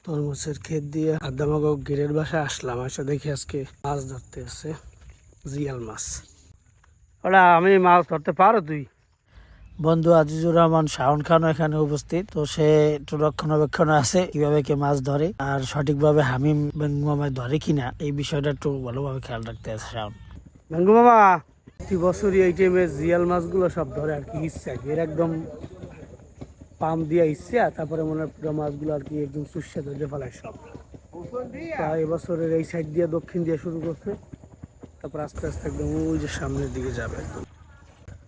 তরমুজের ক্ষেত দিয়ে আদামাগো গিরের বাসায় আসলাম, এসে দেখি আজকে মাছ ধরতে আছে, জিয়াল মাছ। ওরা আমি মাছ ধরতে পারো তুই? বন্ধু আজিজুর রহমান শাওন খান এখানে উপস্থিত, তো সে একটু রক্ষণাবেক্ষণ আছে কিভাবে কে মাছ ধরে আর সঠিকভাবে হামিম বেঙ্গু মামায় ধরে কিনা এই বিষয়টা একটু ভালোভাবে খেয়াল রাখতে আছে শাওন। বেঙ্গু মামা প্রতি বছরই এই টাইমে জিয়াল মাছগুলো সব ধরে আর কি, ইচ্ছা এর একদম পাম্প দিয়ে ইচ্ছে, তারপরে মনে হয় পুরো মাছগুলো আর কি একদম সুস্বাদ ধরে ফেলায় সব। এবছরের এই সাইড দিয়ে দক্ষিণ দিয়ে শুরু করছে, তারপর আস্তে আস্তে একদম ওই যে সামনের দিকে যাবে একদম।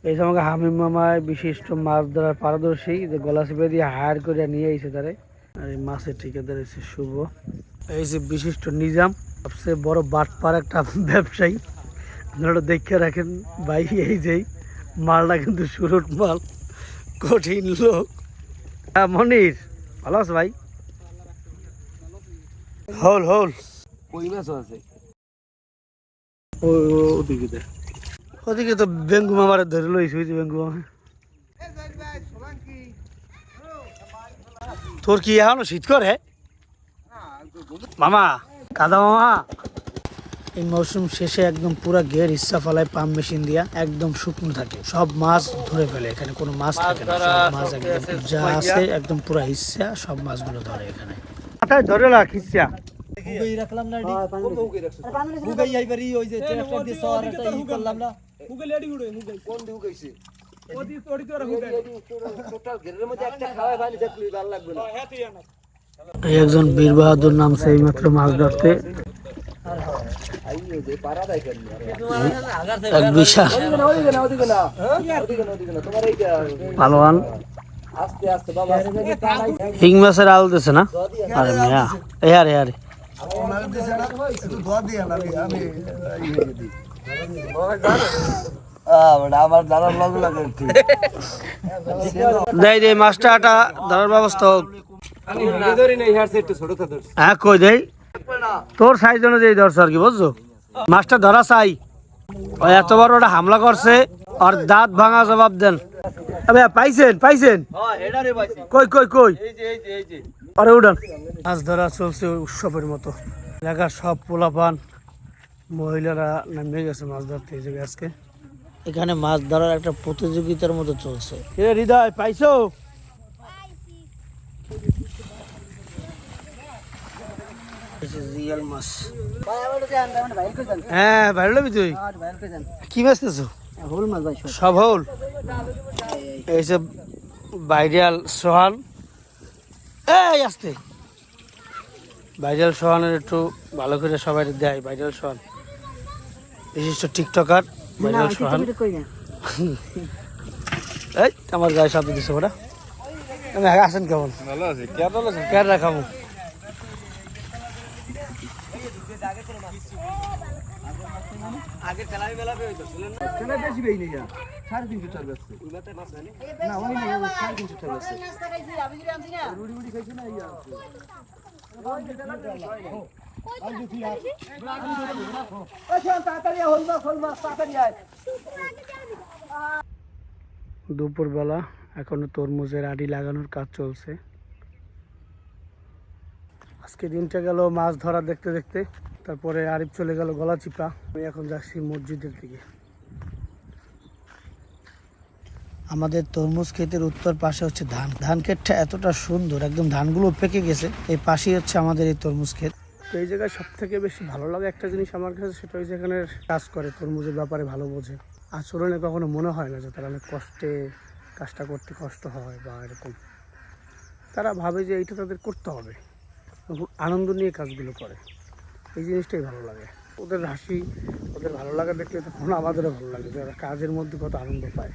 এই সময় হামিম মামায় বিশিষ্ট মাছ ধরার পারদর্শী, যে গলা চেপে দিয়ে হায়ার করে নিয়ে এসে তারে। আর এই মাছের ঠিকাদার এসে শুভ, এই যে বিশিষ্ট নিজাম, সবচেয়ে বড় বাটপার একটা ব্যবসায়ী। আপনারা দেখে রাখেন ভাই, এই যেই মালটা কিন্তু সুরট মাল, কঠিন লোক। মনির ভালো আছে ভাই? হোল হোল কই মাছও আছে ওদিকে, ওদিকে তো বেঙ্গু মামারে ধরে লইছি, ওই যে বেঙ্গু মামা। তোর কি এখনো শীত করে মামা? কাদা মামা এই মৌসুম শেষে একদম পুরা ঘের ইচ্ছা ফলায় পাম্প মেশিন দিয়া, একদম শুকনো থাকে, সব মাছ ধরে ফেলে, এখানে কোনো মাছ থাকে না, সব মাছ একদম যা আছে একদম পুরা ইচ্ছা, সব মাছগুলো ধরে এখানে। মাথায় ধরে রাখ ইচ্ছা রাখলাম না হুগাই আইবারি ওই যে ট্রাক্টর দিয়ে সর একটা ই করলাম না হুগাই লেডি উড়ে হুগাই কোন দি হুগাইছে ওদি তোড়ি তোরা হুগাই টোটাল ঘেরের মধ্যে একটা খাওয়াই পানি দেখলি ভালো লাগবে না। হ্যাঁ তুই না এই একজন বীর বাহাদুর নামছে এইমাত্র মাছ ধরতে, এক বিশাল পালোয়ান হিং মাছের আল দিছে না? আরে মেয়া এ আরে আরে দেয় দে মাছটা ধরার ব্যবস্থা হোক। হ্যাঁ কই দেই, তোর সাইজ অনুযায়ী ধরছ আর কি, বুঝছো? মাছটা ধরা চাই, ওই এত বড় ওটা হামলা করছে, আর দাঁত ভাঙা জবাব দেন। পাইছেন পাইছেন? কই কই কই? আরে উঠান। মাছ ধরা চলছে উৎসবের মতো, এলাকার সব পোলাপান মহিলারা নেমে গেছে মাছ ধরতে এই জায়গায় আজকে। এখানে মাছ ধরার একটা প্রতিযোগিতার মতো চলছে। হৃদয় পাইছো? জিয়াল মাছ। হ্যাঁ ভালো লাগবে। তুই কি মাছ নিছো? সব হোল। এই যে ভাইরাল সোহান, এই আসতে ভাইরাল সোহানের একটু ভালো করে সবাই দেয়। ভাইরাল সোহান বিশিষ্ট টিকটকার ভাইরাল সোহান। এই আমার গায়ে শব্দ দিচ্ছে ওরা। আমি আসেন কেমন? ভালো আছি। কেন রাখাবো? আগে তেলাই বেলা হইতো ছিলেন না, তেলাই বেশি বেই নিয়া 350 টাকা বেচছে ওইলাতে মাছ জানি না, ওই না 350 টাকা বেচছে। নাস্তা খাইছি আমি যদি আনছি না রুটি মুটি খাইছি না, ইয়া আছে ওই যে তেলা আই যদি আ আচ্ছা তাড়াতাড়ি হলমা তাড়াতাড়ি আয়। দুপুরবেলা এখনো তরমুজের আড়ি লাগানোর কাজ চলছে। আজকে দিনটা গেল মাছ ধরা দেখতে দেখতে, তারপরে আরিফ চলে গেল গলাচিপা। আমি এখন যাচ্ছি মসজিদের দিকে। আমাদের তরমুজ ক্ষেতের উত্তর পাশে হচ্ছে ধান ক্ষেতটা এতটা সুন্দর, একদম ধানগুলো পেকে গেছে। এই পাশেই হচ্ছে আমাদের এই তরমুজ ক্ষেত। তো এই জায়গায় সব থেকে বেশি ভালো লাগে একটা জিনিস আমার কাছে, সেটা হচ্ছে এখানে কাজ করে তরমুজের ব্যাপারে ভালো বোঝে। আচরণে কখনো মনে হয় না যে তারা অনেক কষ্টে কাজটা করতে কষ্ট হয় বা এরকম। তারা ভাবে যে এইটা তাদের করতে হবে, আনন্দ নিয়ে কাজগুলো করে। এই জিনিসটাই ভালো লাগে। ওদের হাসি, ওদের ভালো লাগা দেখলে তখন আমাদেরও ভালো লাগে যে ওরা কাজের মধ্যে কত আনন্দ পায়।